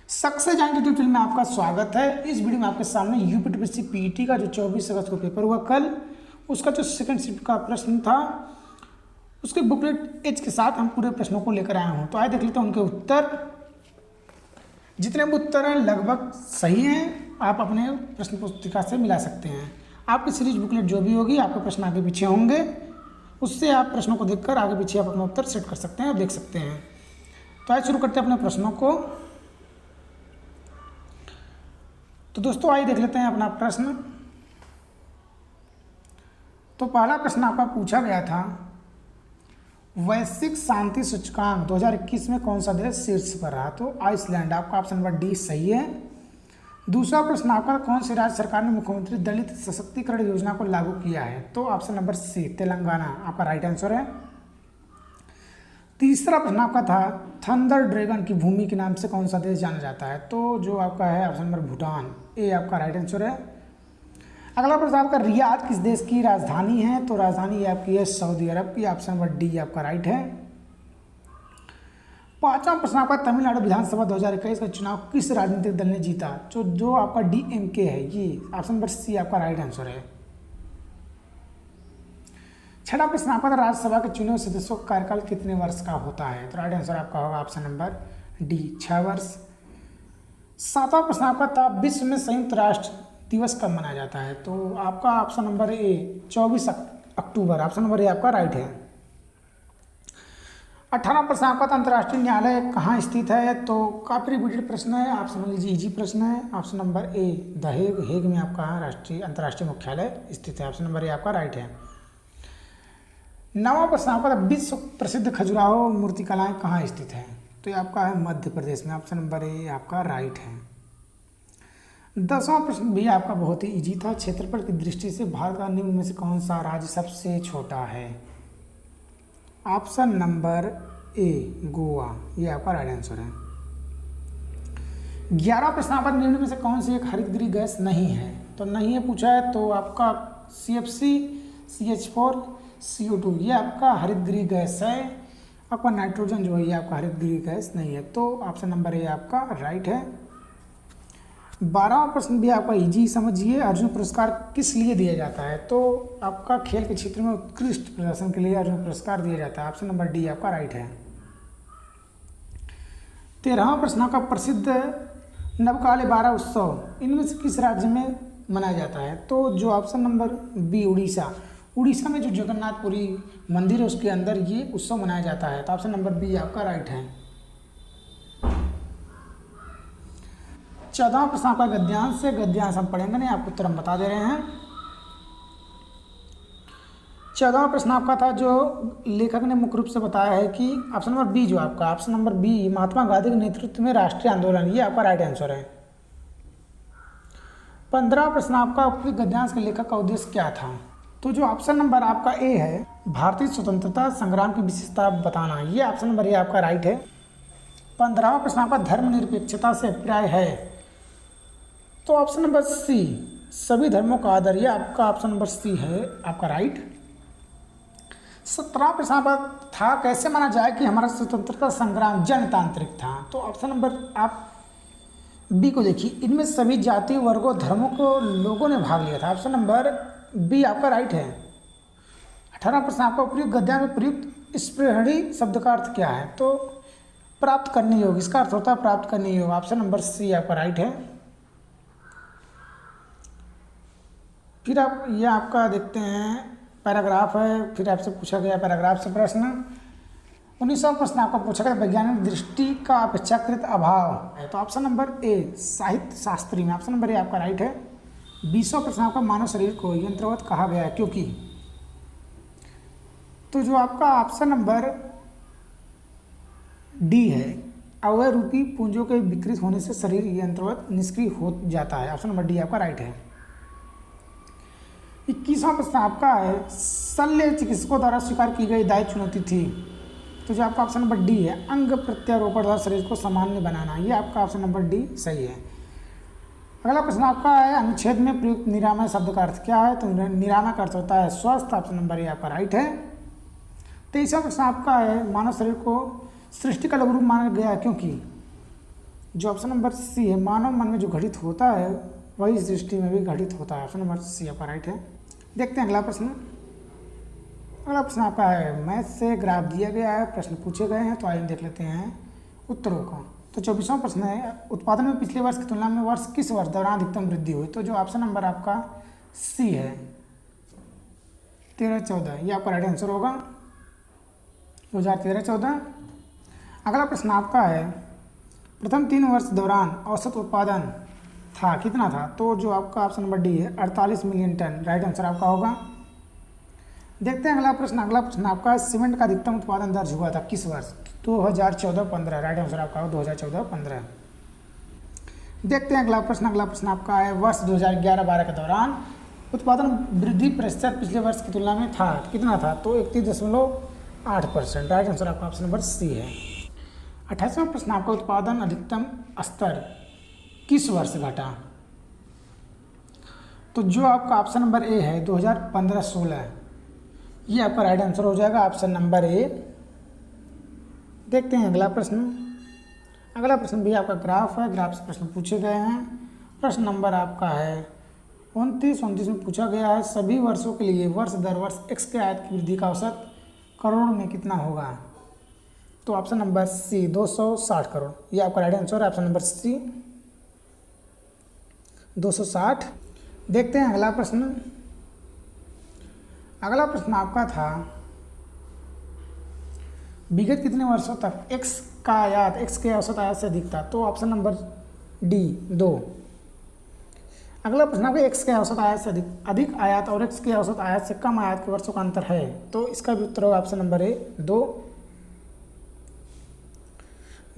Success जान YouTube channel में आपका स्वागत है। इस वीडियो में आपके सामने यूपीटीपीएससी पीईटी का जो 24 अगस्त को पेपर हुआ कल, उसका जो सेकंड शिफ्ट का प्रश्न था उसके बुकलेट एज के साथ हम पूरे प्रश्नों को लेकर आए हूँ। तो आइए देख लेते हैं उनके उत्तर। जितने भी उत्तर हैं लगभग सही हैं, आप अपने प्रश्न पुस्तिका से मिला सकते हैं। आपकी सीरीज बुकलेट जो भी होगी, आपके प्रश्न आगे पीछे होंगे, उससे आप प्रश्नों को देखकर आगे पीछे आप अपना उत्तर सेट कर सकते हैं और देख सकते हैं। तो आइए शुरू करते हैं अपने प्रश्नों को। तो दोस्तों आइए देख लेते हैं अपना प्रश्न। तो पहला प्रश्न आपका पूछा गया था, वैश्विक शांति सूचकांक 2021 में कौन सा देश शीर्ष पर रहा? तो आइसलैंड। आपका ऑप्शन नंबर डी सही है। दूसरा प्रश्न आपका, कौन सी राज्य सरकार ने मुख्यमंत्री दलित सशक्तिकरण योजना को लागू किया है? तो ऑप्शन नंबर सी तेलंगाना आपका राइट आंसर है। तीसरा प्रश्न आपका था, थंडर ड्रैगन की भूमि के नाम से कौन सा देश जाना जाता है? तो जो आपका है ऑप्शन नंबर भूटान, ए आपका राइट आंसर है। अगला प्रश्न आपका, रियाद किस देश की राजधानी है? तो राजधानी आपकी है सऊदी अरब की, ऑप्शन नंबर डी आपका राइट है। पांचवा प्रश्न आपका, तमिलनाडु विधानसभा 2021 का चुनाव किस राजनीतिक दल ने जीता? तो जो आपका डीएमके है, ये ऑप्शन नंबर सी आपका राइट आंसर है। छठा प्रश्न आपका, राज्यसभा के चुने हुए सदस्यों का कार्यकाल कितने वर्ष का होता है? तो राइट आंसर आपका होगा ऑप्शन नंबर डी 6 वर्ष। सातवां प्रश्न आपका था, विश्व में संयुक्त राष्ट्र दिवस कब मनाया जाता है? तो आपका option number A 24 October, option number A आपका राइट है। 18वां प्रश्न आपका था, अंतर्राष्ट्रीय न्यायालय कहाँ स्थित है? तो काफी रिपीटेड प्रश्न है, आप समझ लीजिए इजी प्रश्न है। Option number A the Hague, Hague में आपका अंतर्राष्ट्रीय मुख्यालय स्थित है, ऑप्शन नंबर ए आपका राइट है। 9वां प्रश्न आपका, विश्व प्रसिद्ध खजुराहो मूर्तिकलाएं कहाँ स्थित है? तो ये आपका है मध्य प्रदेश में, ऑप्शन नंबर ए आपका राइट है। 10वां प्रश्न भी आपका बहुत ही इजी था, क्षेत्रफल की दृष्टि से भारत का निम्न में से कौन सा राज्य सबसे छोटा है? ऑप्शन नंबर ए गोवा, ये आपका राइट आंसर है। 11वां प्रश्न आपका, निम्न में से कौन सी एक हरितगृह गैस नहीं है? तो नहीं है पूछा है, तो आपका CFC, CH4, CO2 ये आपका हरितगृह गैस है। आपका नाइट्रोजन जो है ये आपका हरितगृह गैस नहीं है, तो ऑप्शन नंबर ए आपका राइट है। 12वां प्रश्न भी आपका इजी समझिए, अर्जुन पुरस्कार किस लिए दिया जाता है? तो आपका खेल के क्षेत्र में उत्कृष्ट प्रदर्शन के लिए अर्जुन पुरस्कार दिया जाता है, ऑप्शन नंबर डी आपका राइट है। 13वां प्रश्न आपका, प्रसिद्ध नवकाले 12 उत्सव इनमें से किस राज्य में मनाया जाता है? तो जो option number B Orissa, Orissa में जो जगन्नाथपुरी मंदिर है उसके अंदर ये उत्सव मनाया जाता है, तो ऑप्शन नंबर बी आपका राइट है। 14वां प्रश्न आपका, गद्यांश से, गद्यांश हम पढ़ेंगे नहीं, आपको उत्तर हम बता दे रहे हैं। 14वां प्रश्न आपका था, जो लेखक ने मुख्य रूप से बताया है कि ऑप्शन नंबर बी, जो आपका option number B Mahatma Gandhi के नेतृत्व में राष्ट्रीय आंदोलन, ये आपका राइट आंसर है। 15वां प्रश्न आपका, उपयुक्त गद्यांश के लेखक का उद्देश्य क्या था? तो जो ऑप्शन नंबर आपका ए है, भारतीय स्वतंत्रता संग्राम की विशेषता बताना, ये ऑप्शन नंबर ए आपका राइट है। 15वां प्रश्न आपका, धर्मनिरपेक्षता से अभिप्राय है? तो ऑप्शन नंबर सी सभी धर्मों का आदर, ये आपका ऑप्शन नंबर सी है आपका राइट। 17वां प्रश्न आपका था, कैसे माना जाए कि हमारा स्वतंत्रता संग्राम जनतांत्रिक था? तो ऑप्शन नंबर आप बी को देखिए, इनमें सभी जातियों वर्गों धर्मों को लोगों ने भाग लिया था, ऑप्शन नंबर बी आपका राइट है। 18वां प्रश्न आपका, उपयुक्त गद्यांश में प्रयुक्त स्पृहणी शब्द का अर्थ क्या है? तो प्राप्त करने योग्य, इसका अर्थ होता है प्राप्त करने योग्य, ऑप्शन नंबर सी आपका राइट है। फिर आप ये आपका देखते हैं पैराग्राफ है, फिर आपसे पूछा गया पैराग्राफ से प्रश्न। 19वां प्रश्न आपका पूछा गया, वैज्ञानिक दृष्टि का अपेक्षाकृत अभाव है? तो ऑप्शन नंबर ए साहित्य शास्त्री में, ऑप्शन नंबर ए आपका राइट है। 20वां प्रश्न आपका, मानव शरीर को यंत्रवत कहा गया है क्योंकि? तो जो आपका ऑप्शन नंबर डी है, अवयव रूपी पुंजों के विकृत होने से शरीर यंत्रवत निष्क्रिय हो जाता है, ऑप्शन नंबर डी आपका राइट है। 21वां प्रश्न आपका है, शल्य चिकित्सकों द्वारा स्वीकार की गई दायित्व चुनौती थी? तो जो आपका ऑप्शन नंबर डी है, अंग प्रत्यारोपण द्वारा शरीर को सामान्य बनाना, ये आपका ऑप्शन नंबर डी सही है। अगला प्रश्न आपका है, अनुच्छेद में प्रयुक्त निरामय शब्द का अर्थ क्या है? तो निरामय का अर्थ होता है स्वस्थ, ऑप्शन नंबर ए आपका राइट है। 23वां प्रश्न आपका है, मानव शरीर को सृष्टि का लघु रूप माना गया क्योंकि? जो ऑप्शन नंबर सी है, मानव मन में जो घटित होता है वही सृष्टि में भी घटित होता है। ऑप्शन नंबर सी आपका राइट है। देखते हैं अगला प्रश्न। अगला प्रश्न आपका है, मैथ से ग्राफ दिया गया है, प्रश्न पूछे गए हैं, तो आइए देख लेते हैं उत्तरों को। तो 24वां प्रश्न है, उत्पादन में पिछले वर्ष की तुलना में किस वर्ष दौरान अधिकतम वृद्धि हुई? तो जो ऑप्शन नंबर आपका सी है 13-14, ये आपका राइट आंसर होगा 2013-14। अगला प्रश्न आपका है, प्रथम 3 वर्ष दौरान औसत उत्पादन था कितना था? तो जो आपका ऑप्शन नंबर डी है 48 मिलियन टन, राइट आंसर आपका होगा। देखते हैं अगला प्रश्न। अगला प्रश्न आपका, सीमेंट का अधिकतम उत्पादन दर्ज हुआ था किस वर्ष? 2014-15, राइट आंसर आपका होगा 2014-15। देखते हैं अगला प्रश्न। अगला प्रश्न आपका है, वर्ष 2011-12 के दौरान उत्पादन वृद्धि प्रतिशत पिछले वर्ष की तुलना में था कितना था? तो 31.8%, राइट आंसर आपका ऑप्शन नंबर सी है। 28वां प्रश्न आपका, उत्पादन अधिकतम स्तर किस वर्ष घटा? तो जो आपका ऑप्शन नंबर ए है 2015-16, ये आपका राइट आंसर हो जाएगा, ऑप्शन नंबर ए। देखते हैं अगला प्रश्न। अगला प्रश्न भी आपका ग्राफ है, ग्राफ से प्रश्न पूछे गए हैं। प्रश्न नंबर आपका है 29 में पूछा गया है, सभी वर्षों के लिए वर्ष दर वर्ष एक्स के आयत की वृद्धि का औसत करोड़ में कितना होगा? तो ऑप्शन नंबर सी 260 करोड़, ये आपका राइट आंसर है, ऑप्शन नंबर सी 260। देखते हैं अगला प्रश्न। अगला प्रश्न आपका था, विगत कितने वर्षों तक एक्स का आयात एक्स के औसत आयात से अधिक था? तो ऑप्शन नंबर डी 2। अगला प्रश्न आपका, एक्स के औसत आयात से अधिक आयात और एक्स के औसत आयात से कम आयात के वर्षों का अंतर है, तो इसका भी उत्तर होगा ऑप्शन नंबर ए 2।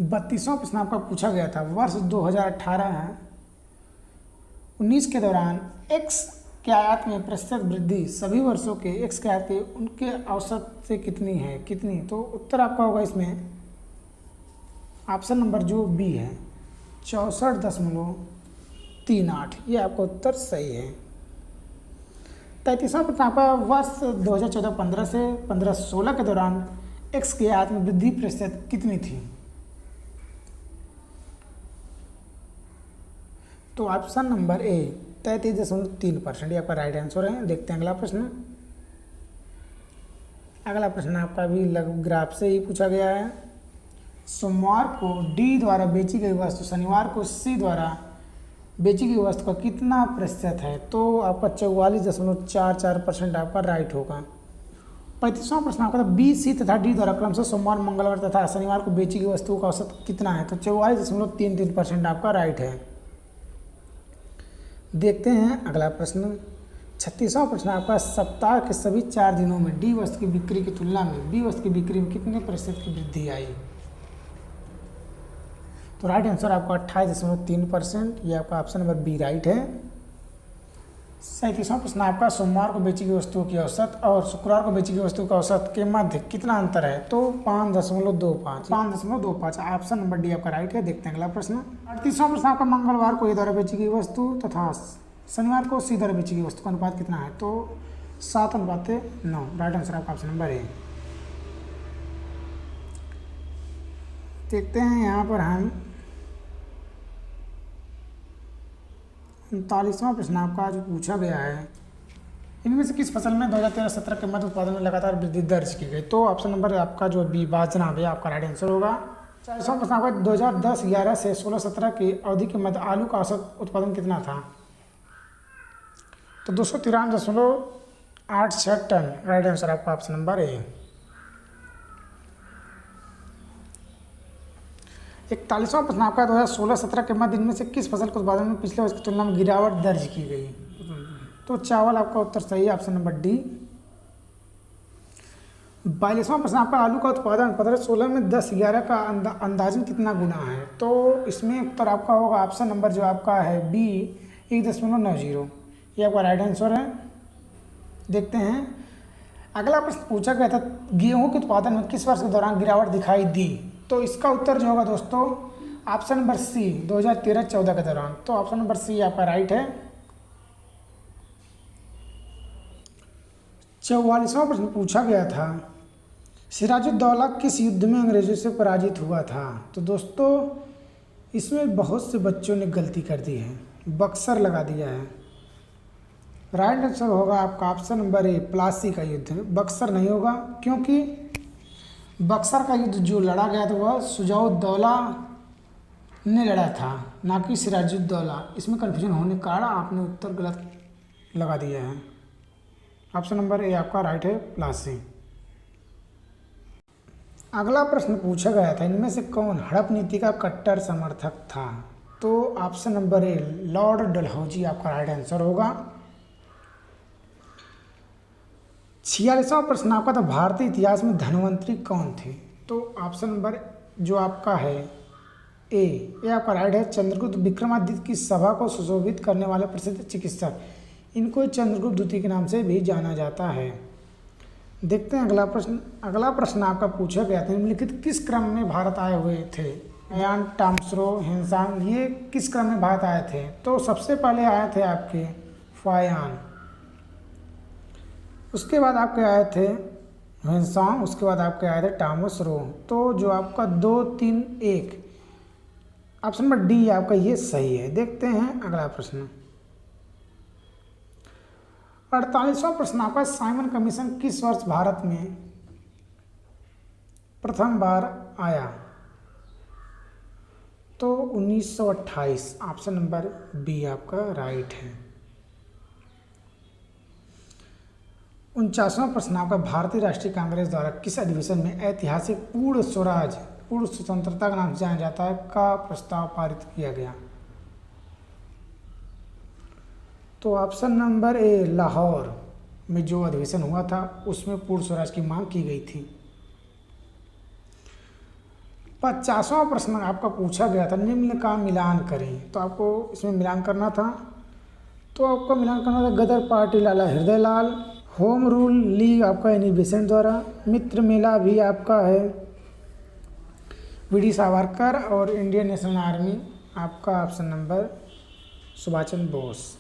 32वां प्रश्न आपका पूछा गया था, वर्ष 2018-19 के दौरान एक्स के आयात में प्रतिशत वृद्धि सभी वर्षों के एक्स के आयात के उनके औसत से कितनी है? तो उत्तर आपका होगा इसमें ऑप्शन नंबर जो बी है 64.38, ये आपका उत्तर सही है। 33वां प्रश्न आपका, वर्ष 2014-15 से 15-16 के दौरान एक्स के आयात में वृद्धि प्रतिशत कितनी थी? तो ऑप्शन नंबर ए 33.3%, ये आपका राइट आंसर है। देखते हैं अगला प्रश्न। अगला प्रश्न आपका भी ग्राफ से ही पूछा गया है, सोमवार को डी द्वारा बेची गई वस्तु शनिवार को सी द्वारा बेची गई वस्तु का कितना प्रतिशत है? तो आपका 44.44% आपका राइट होगा। 35वां प्रश्न आपका, बी सी तथा डी द्वारा क्रमशः सोमवार मंगलवार तथा शनिवार को बेची गई वस्तुओं का औसत कितना है? तो 44.33% आपका राइट है। देखते हैं अगला प्रश्न। 36वां प्रश्न आपका, सप्ताह के सभी 4 दिनों में डी वस्तु की बिक्री की तुलना में बी वस्तु की बिक्री में कितने प्रतिशत की वृद्धि आई? तो राइट आंसर आपका 28.3%, ये आपका ऑप्शन नंबर बी राइट है। 37वां प्रश्न आपका, सोमवार को बेची गई वस्तुओं की औसत और शुक्रवार को बेची गई वस्तु का औसत के मध्य कितना अंतर है? तो 5.25, ऑप्शन नंबर डी आपका राइट है। देखते हैं अगला प्रश्न। 38वां प्रश्न आपका, मंगलवार को ए द्वारा बेची गई वस्तु तथा शनिवार को सी द्वारा बेची गई वस्तु का अनुपात कितना है? तो 7:9, राइट आंसर आपका ऑप्शन नंबर ए। देखते हैं यहाँ पर हम 39वां प्रश्न आपका जो पूछा गया है, इनमें से किस फसल में 2013-17 के मध्य उत्पादन में लगातार वृद्धि दर्ज की गई? तो ऑप्शन नंबर आपका जो बी बाजना है आपका राइट आंसर होगा। 40वां प्रश्न आपका, 2010-11 से 16-17 की अवधि के मध्य आलू का औसत उत्पादन कितना था? तो 293.86 टन, राइट आंसर आपका ऑप्शन नंबर ए। 41वां प्रश्न आपका, 2016-17 के मध्य इनमें से किस फसल के उत्पादन में पिछले वर्ष की तुलना में गिरावट दर्ज की गई? तो चावल आपका उत्तर सही है, ऑप्शन नंबर डी। 42वां प्रश्न आपका, आलू का उत्पादन 15-16 में 10-11 का अंदाजन कितना गुना है? तो इसमें उत्तर आपका होगा ऑप्शन नंबर जो आपका है बी 1.90, ये आपका राइट आंसर है। देखते हैं अगला प्रश्न पूछा गया था, गेहूं के उत्पादन में किस वर्ष के दौरान गिरावट दिखाई दी? तो इसका उत्तर जो होगा दोस्तों ऑप्शन नंबर सी 2013-14 के दौरान, तो ऑप्शन नंबर सी आपका राइट है। 44वां प्रश्न पूछा गया था, सिराजुद्दौला किस युद्ध में अंग्रेजों से पराजित हुआ था? तो दोस्तों इसमें बहुत से बच्चों ने गलती कर दी है, बक्सर लगा दिया है। राइट आंसर होगा आपका ऑप्शन नंबर ए, प्लासी का युद्ध। बक्सर नहीं होगा, क्योंकि बक्सर का युद्ध जो लड़ा गया था वह शुजाउद्दौला ने लड़ा था, ना कि सिराजुद्दौला। इसमें कन्फ्यूजन होने के कारण आपने उत्तर गलत लगा दिया है। ऑप्शन नंबर ए आपका राइट है, प्लासी। अगला प्रश्न पूछा गया था, इनमें से कौन हड़प नीति का कट्टर समर्थक था? तो ऑप्शन नंबर ए, लॉर्ड डलहौजी आपका राइट आंसर होगा। 46वां प्रश्न आपका था, भारतीय इतिहास में धन्वंतरी कौन थे? तो ऑप्शन नंबर जो आपका है ए, ये आपका राइट है। चंद्रगुप्त विक्रमादित्य की सभा को सुशोभित करने वाले प्रसिद्ध चिकित्सक, इनको चंद्रगुप्त द्वितीय के नाम से भी जाना जाता है। देखते हैं अगला प्रश्न। अगला प्रश्न आपका पूछा गया था, निम्नलिखित किस क्रम में भारत आए हुए थे? यान, टाम्सरो, हिंसांग, ये किस क्रम में भारत आए थे? तो सबसे पहले आए थे आपके फायान, उसके बाद आपके आए थे हिंसांग, उसके बाद आपके आए थे टामसरो। तो जो आपका 2, 3, 1 ऑप्शन नंबर डी आपका ये सही है। देखते हैं अगला प्रश्न। 48वां प्रश्न आपका, साइमन कमीशन किस वर्ष भारत में प्रथम बार आया? तो 1928, ऑप्शन नंबर बी आपका राइट है। 49वां प्रश्न आपका, भारतीय राष्ट्रीय कांग्रेस द्वारा किस अधिवेशन में ऐतिहासिक पूर्ण स्वराज, पूर्ण स्वतंत्रता के नाम से जाना जाता है, का प्रस्ताव पारित किया गया? तो ऑप्शन नंबर ए, लाहौर में जो अधिवेशन हुआ था उसमें पूर्ण स्वराज की मांग की गई थी। 50वां प्रश्न आपका पूछा गया था, निम्न का मिलान करें। तो आपको इसमें मिलान करना था, तो आपका मिलान करना था गदर पार्टी लाला हृदय लाल, होम रूल लीग आपका एनी बेसेंट द्वारा, मित्र मेला भी आपका है वी डी सावरकर, और इंडियन नेशनल आर्मी आपका ऑप्शन नंबर सुभाष चंद्र बोस।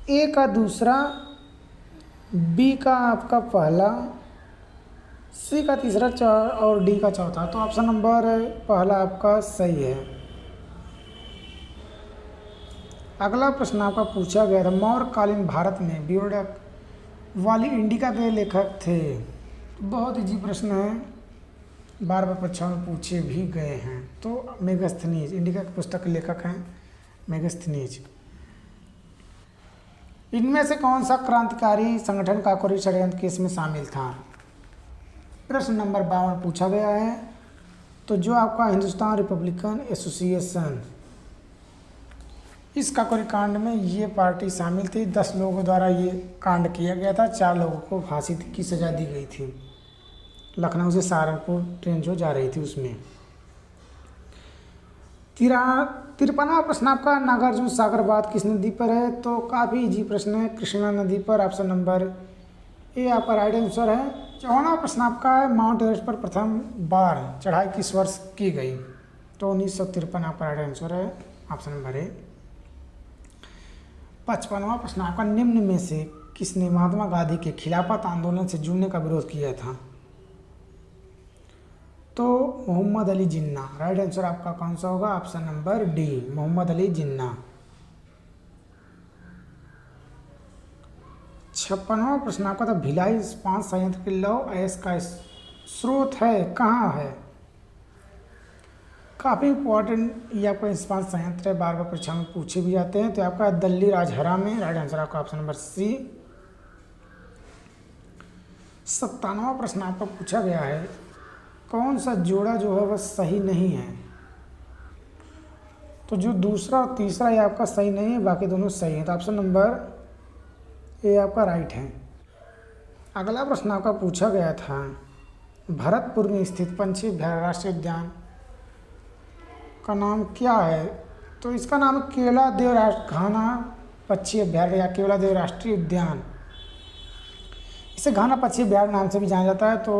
ए का दूसरा, बी का आपका पहला, सी का तीसरा और डी का चौथा। तो ऑप्शन नंबर पहला आपका सही है। अगला प्रश्न आपका पूछा गया था, मौर्यकालीन भारत में बियोडक वाली इंडिका के लेखक थे। बहुत इजी प्रश्न है, बार बार परीक्षा में पूछे भी गए हैं। तो मेगस्थनीज इंडिका की पुस्तक के लेखक हैं मेगस्थनीज। इनमें से कौन सा क्रांतिकारी संगठन काकोरी षड्यंत्र केस में शामिल था? प्रश्न नंबर 52 पूछा गया है। तो जो आपका हिंदुस्तान रिपब्लिकन एसोसिएशन, इस काकोरी कांड में ये पार्टी शामिल थी। 10 लोगों द्वारा ये कांड किया गया था। 4 लोगों को फांसी की सजा दी गई थी। लखनऊ से सहारनपुर ट्रेन जो जा रही थी उसमें। 53वां प्रश्न आपका, नागार्जुन सागर बांध किस नदी पर है? तो काफ़ी इजी प्रश्न है, कृष्णा नदी पर। ऑप्शन नंबर ए आपका राइट आंसर है। 54वां प्रश्न आपका है, माउंट एवरेस्ट पर प्रथम बार चढ़ाई किस वर्ष की गई? तो 1953 आपका राइट आंसर है, ऑप्शन नंबर ए। 55वां प्रश्न आपका, निम्न में से किसने महात्मा गांधी के खिलाफत आंदोलन से जुड़ने का विरोध किया था? तो मोहम्मद अली जिन्ना। राइट आंसर आपका कौन सा होगा? Option number D, Mohammad Ali Jinnah. 56वां प्रश्न आपका था, भिलाई इस्पात संयंत्र के लौह अयस्क का स्रोत है कहाँ है? काफ़ी इंपॉर्टेंट ये आपका इस्पात संयंत्र है, बार बार परीक्षा में पूछे भी जाते हैं। तो आपका दिल्ली राजहरा में। राइट आंसर आपका ऑप्शन नंबर सी। 57वां प्रश्न आपका पूछा गया है, कौन सा जोड़ा जो है वह सही नहीं है? तो जो दूसरा और तीसरा ये आपका सही नहीं है, बाकी दोनों सही हैं। तो ऑप्शन नंबर ए आपका राइट है। अगला प्रश्न आपका पूछा गया था, भरतपुर में स्थित पंछी अभयारण्य राष्ट्रीय उद्यान का नाम क्या है? तो इसका नाम केवला देव घाना पक्षी अभयारण्य या केवला देव राष्ट्रीय उद्यान। इसे घाना पक्षी अभयारण्य नाम से भी जाना जाता है। तो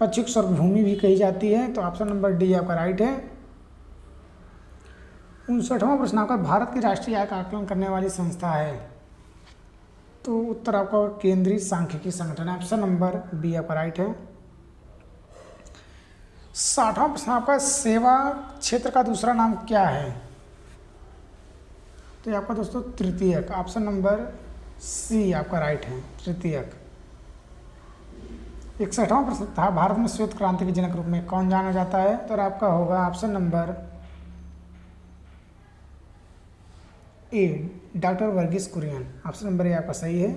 पक्षी की स्वर्गभूमि भी कही जाती है। तो ऑप्शन नंबर डी आपका राइट है। 59वां प्रश्न आपका, भारत की राष्ट्रीय आय का आकलन करने वाली संस्था है? तो उत्तर आपका केंद्रीय सांख्यिकी संगठन है। ऑप्शन नंबर बी आपका राइट है। 60वां प्रश्न आपका, सेवा क्षेत्र का दूसरा नाम क्या है? तो ये आपका दोस्तों तृतीयक, ऑप्शन नंबर सी आपका राइट है, तृतीयक। 61वां प्रश्न था, भारत में श्वेत क्रांति के जनक रूप में कौन जाना जाता है? तो आपका होगा option number A, doctor Varghese Kurien. Option number A आपका सही है।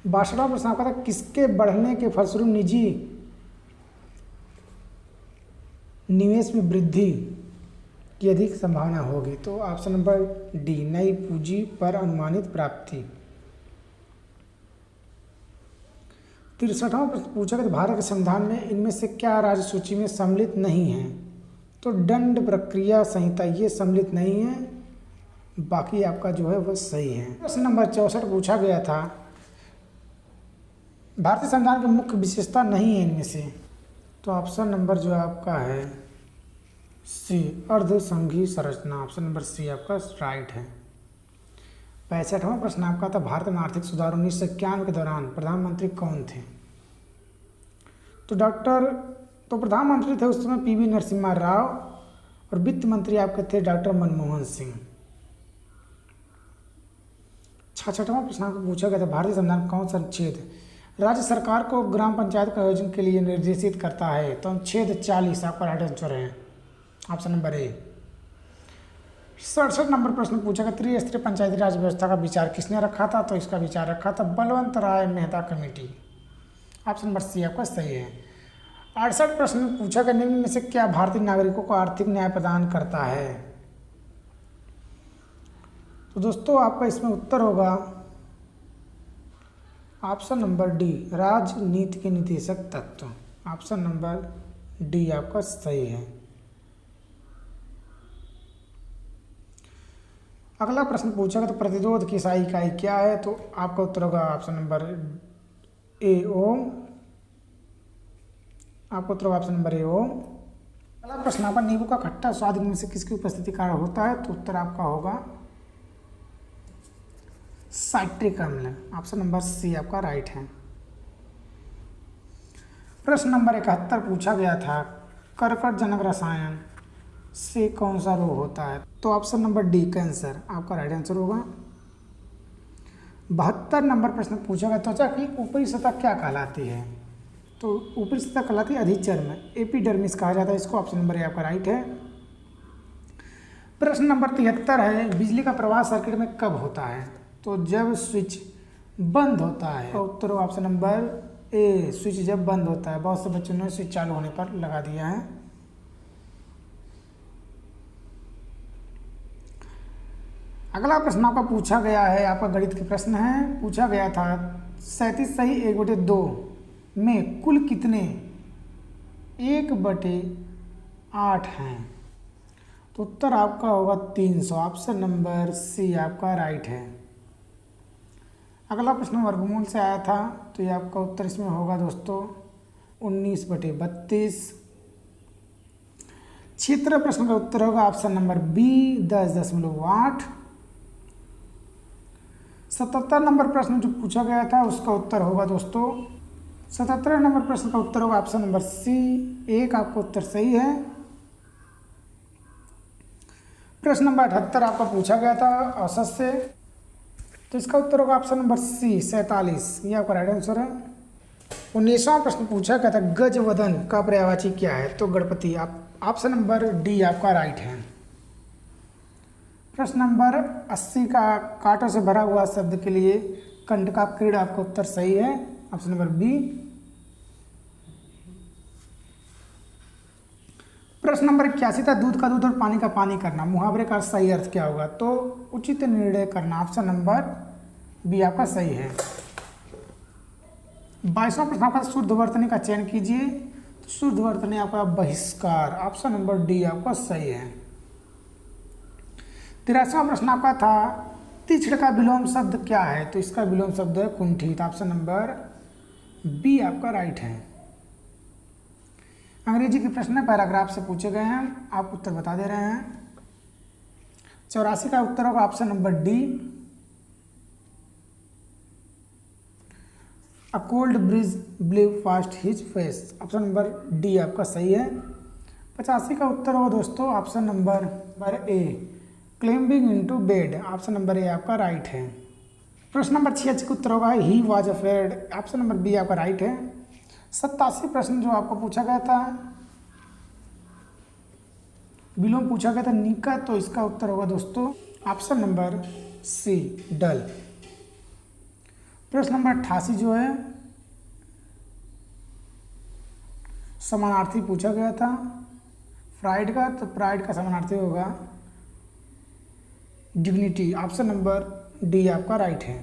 62वां प्रश्न आपका था, किसके बढ़ने के फलस्वरूप निजी निवेश में वृद्धि की अधिक संभावना होगी? तो ऑप्शन नंबर डी, नई पूंजी पर अनुमानित प्राप्ति। 63वां प्रश्न पूछा गया, भारत के संविधान में इनमें से क्या राज्य सूची में सम्मिलित नहीं है? तो दंड प्रक्रिया संहिता ये सम्मिलित नहीं है, बाकी आपका जो है वह सही है। प्रश्न नंबर 64 पूछा गया था, भारतीय संविधान की मुख्य विशेषता नहीं है इनमें से? तो ऑप्शन नंबर जो आपका है सी, अर्धसंघीय संरचना। ऑप्शन नंबर सी आपका राइट है। 65वां प्रश्न आपका था, भारत में आर्थिक सुधार 1991 के दौरान प्रधानमंत्री कौन थे? तो प्रधानमंत्री थे उस समय पीवी नरसिम्हा राव, और वित्त मंत्री आपके थे डॉक्टर मनमोहन सिंह। 66वां प्रश्न आपको पूछा गया था, भारतीय संविधान कौन सा अनुच्छेद राज्य सरकार को ग्राम पंचायत का आयोजन के लिए निर्देशित करता है? तो अनुच्छेद 40 आपका राइट आंसर है, ऑप्शन नंबर ए। 67 नंबर प्रश्न पूछा गया, त्रिस्तरीय पंचायती राज व्यवस्था का विचार किसने रखा था? तो इसका विचार रखा था Balwant Rai Mehta committee. Option number C आपका सही है। 68 प्रश्न पूछा गया, निम्न में से क्या भारतीय नागरिकों को आर्थिक न्याय प्रदान करता है? तो दोस्तों आपका इसमें उत्तर होगा ऑप्शन नंबर डी, राजनीति के निदेशक तत्व। ऑप्शन नंबर डी आपका सही है। अगला प्रश्न पूछा गया, तो प्रतिरोध की SI इकाई क्या है? तो आपका उत्तर होगा ऑप्शन नंबर ए, ओम। आपका उत्तर होगा ऑप्शन नंबर ए, ओम। अगला प्रश्न आपका, नींबू का खट्टा स्वाद इनमें से किसकी उपस्थिति कारण होता है? तो उत्तर आपका होगा साइट्रिक अम्ल। ऑप्शन नंबर सी आपका राइट है। प्रश्न नंबर 71 पूछा गया था, कर्कटजनक रसायन से कौन सा रोग होता है? तो ऑप्शन नंबर डी, कैंसर आपका राइट आंसर होगा। 72 नंबर प्रश्न पूछा गया, त्वचा की ऊपरी सतह क्या कहलाती है? तो ऊपरी सतह कहलाती है अधिचर्म, एपिडर्मिस कहा जाता है इसको। ऑप्शन नंबर ए आपका राइट है। प्रश्न नंबर 73 है, बिजली का प्रवाह सर्किट में कब होता है? तो जब स्विच बंद होता है। तो उत्तर ऑप्शन नंबर ए, स्विच जब बंद होता है। बहुत से बच्चों ने स्विच चालू होने पर लगा दिया है। अगला प्रश्न आपका पूछा गया है, आपका गणित के प्रश्न है। पूछा गया था 37 सही 1/2 में कुल कितने 1/8 हैं? तो उत्तर आपका होगा 300। ऑप्शन नंबर सी आपका राइट है। अगला प्रश्न वर्गमूल से आया था, तो ये आपका उत्तर इसमें होगा दोस्तों 19/32। क्षेत्र प्रश्न का उत्तर होगा ऑप्शन नंबर बी, 10.8। 77 नंबर प्रश्न जो पूछा गया था उसका उत्तर होगा दोस्तों 77 नंबर प्रश्न का उत्तर होगा ऑप्शन नंबर सी, 1 आपका उत्तर सही है। प्रश्न नंबर 78 आपका पूछा गया था औसत से, तो इसका उत्तर होगा ऑप्शन नंबर सी, 47। ये आपका राइट आंसर है। 19वां प्रश्न पूछा गया था, गजवदन का पर्यायवाची क्या है? तो गणपति। ऑप्शन नंबर डी आपका राइट है। प्रश्न नंबर 80 का कांटों से भरा हुआ शब्द के लिए कंठ का क्रीड़ आपका उत्तर सही है। Option number B. प्रश्न नंबर 81 था, दूध का दूध और पानी का पानी करना, मुहावरे का सही अर्थ क्या होगा? तो उचित निर्णय करना। ऑप्शन नंबर बी आपका सही है। 22वां प्रश्न आपका, शुद्ध वर्तनी का चयन कीजिए। तो शुद्ध वर्तनी आपका बहिष्कार। ऑप्शन नंबर डी आपका सही है। 83वां प्रश्न आपका था, तीक्ष्ण का विलोम शब्द क्या है? तो इसका विलोम शब्द है कुंठित। ऑप्शन नंबर बी आपका राइट है। अंग्रेजी के प्रश्न पैराग्राफ से पूछे गए हैं, आप उत्तर बता दे रहे हैं। 84 का उत्तर होगा option number D, a cold breeze blew past his face. Option number D आपका सही है। 85 का उत्तर होगा दोस्तों option number A, climbing into bed. Option number A आपका राइट है। प्रश्न नंबर 86 का उत्तर होगा he was afraid. Option number B आपका राइट है। 87 प्रश्न जो आपको पूछा गया था, विलोम पूछा गया था नी का, तो इसका उत्तर होगा दोस्तों ऑप्शन नंबर सी, डल। प्रश्न नंबर 88 जो है समानार्थी पूछा गया था फ्राइड का, तो प्राइड का समानार्थी होगा डिग्निटी। ऑप्शन नंबर डी आपका राइट है।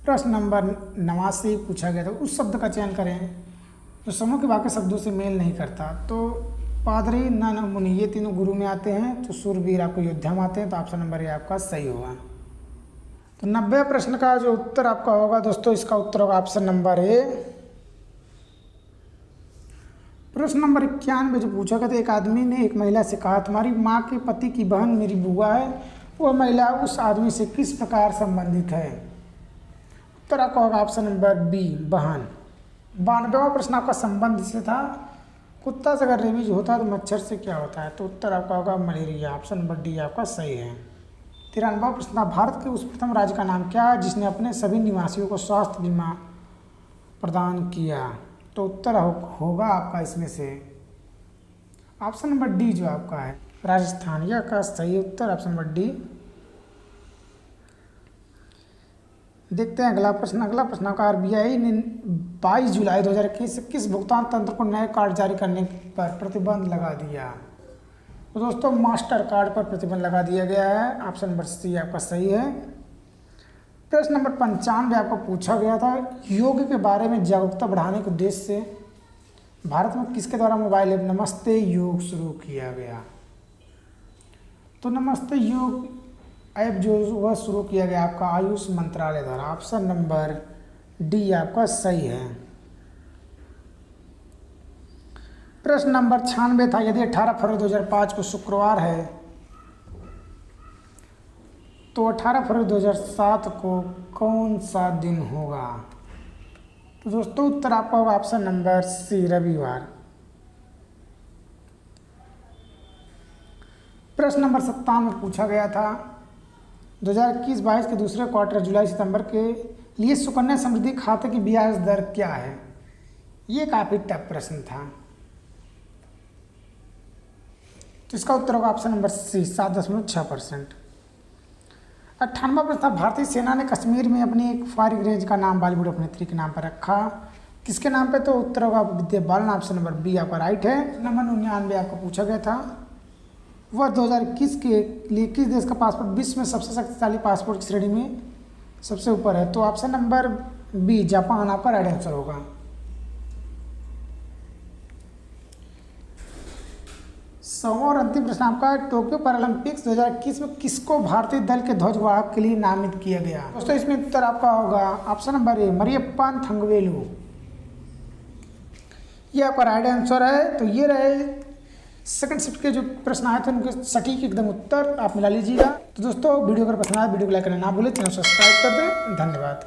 प्रश्न नंबर 89 पूछा गया था उस शब्द का चयन करें जो समूह के बाकी शब्दों से मेल नहीं करता। तो पादरी, नन, मुनि ये तीनों गुरु में आते हैं, तो सूरवीर आपको योद्धा में आते हैं, तो ऑप्शन नंबर ए आपका सही होगा। तो 90 प्रश्न का जो उत्तर आपका होगा दोस्तों, इसका उत्तर होगा ऑप्शन नंबर ए। प्रश्न नंबर 91 जो पूछा गया था, एक आदमी ने एक महिला से कहा तुम्हारी माँ के पति की बहन मेरी बुआ है, वह महिला उस आदमी से किस प्रकार संबंधित है। उत्तर आपका होगा ऑप्शन नंबर बी, बहन। 92वां प्रश्न आपका संबंध से था, कुत्ता से अगर रेबीज होता है तो मच्छर से क्या होता है, तो उत्तर आपका होगा मलेरिया। ऑप्शन नंबर डी आपका सही है। 93वां प्रश्न था, भारत के उस प्रथम राज्य का नाम क्या है जिसने अपने सभी निवासियों को स्वास्थ्य बीमा प्रदान किया, तो उत्तर होगा आपका इसमें से ऑप्शन नंबर डी जो आपका है राजस्थान, यह का सही उत्तर ऑप्शन नंबर डी। देखते हैं अगला प्रश्न। अगला प्रश्न का आरबीआई ने 22 जुलाई 2021 से किस भुगतान तंत्र को नए कार्ड जारी करने पर प्रतिबंध लगा दिया। तो दोस्तों मास्टर कार्ड पर प्रतिबंध लगा दिया गया है। ऑप्शन नंबर सी आपका सही है। प्रश्न नंबर 95 आपको पूछा गया था, योग के बारे में जागरूकता बढ़ाने के उद्देश्य से भारत में किसके द्वारा मोबाइल ऐप नमस्ते योग शुरू किया गया। तो नमस्ते योग ऐप जो वह शुरू किया गया आपका आयुष मंत्रालय द्वारा। ऑप्शन नंबर डी आपका सही है। प्रश्न नंबर 96 था, यदि 18 फरवरी 2005 को शुक्रवार है तो 18 फरवरी 2007 को कौन सा दिन होगा। तो दोस्तों उत्तर आपका होगा ऑप्शन नंबर सी, रविवार। प्रश्न नंबर 57 पूछा गया था, 2021-22 के दूसरे क्वार्टर जुलाई सितंबर के लिए सुकन्या समृद्धि खाते की ब्याज दर क्या है। ये काफ़ी टफ प्रश्न था, तो इसका उत्तर होगा ऑप्शन नंबर सी, 7.6%। 98वां प्रश्न था, भारतीय सेना ने कश्मीर में अपनी एक फायरिंग रेंज का नाम बॉलीवुड अभिनेत्री के नाम पर रखा, किसके नाम पे, तो उत्तर होगा Vidya Balan. Option number B आपका राइट है। नंबर 99 आपको पूछा गया था, वह 2021 के लिए किस देश का पासपोर्ट विश्व में सबसे शक्तिशाली पासपोर्ट की श्रेणी में सबसे ऊपर है, तो ऑप्शन नंबर बी, जापान आपका राइट आंसर होगा। सौवां और अंतिम प्रश्न आपका, टोक्यो पैरालंपिक्स 2021 में किसको भारतीय दल के ध्वजवाहक के लिए नामित किया गया। दोस्तों इसमें उत्तर आपका होगा ऑप्शन नंबर ए, मरियप्पन थंगवेलु। ये आपका राइट आंसर है। तो ये रहे सेकंड शिफ्ट के जो प्रश्न आए थे उनके सटीक एकदम उत्तर आप मिला लीजिएगा। तो दोस्तों वीडियो अगर पसंद आए वीडियो को लाइक करना ना भूलें, चैनल सब्सक्राइब कर दें। धन्यवाद।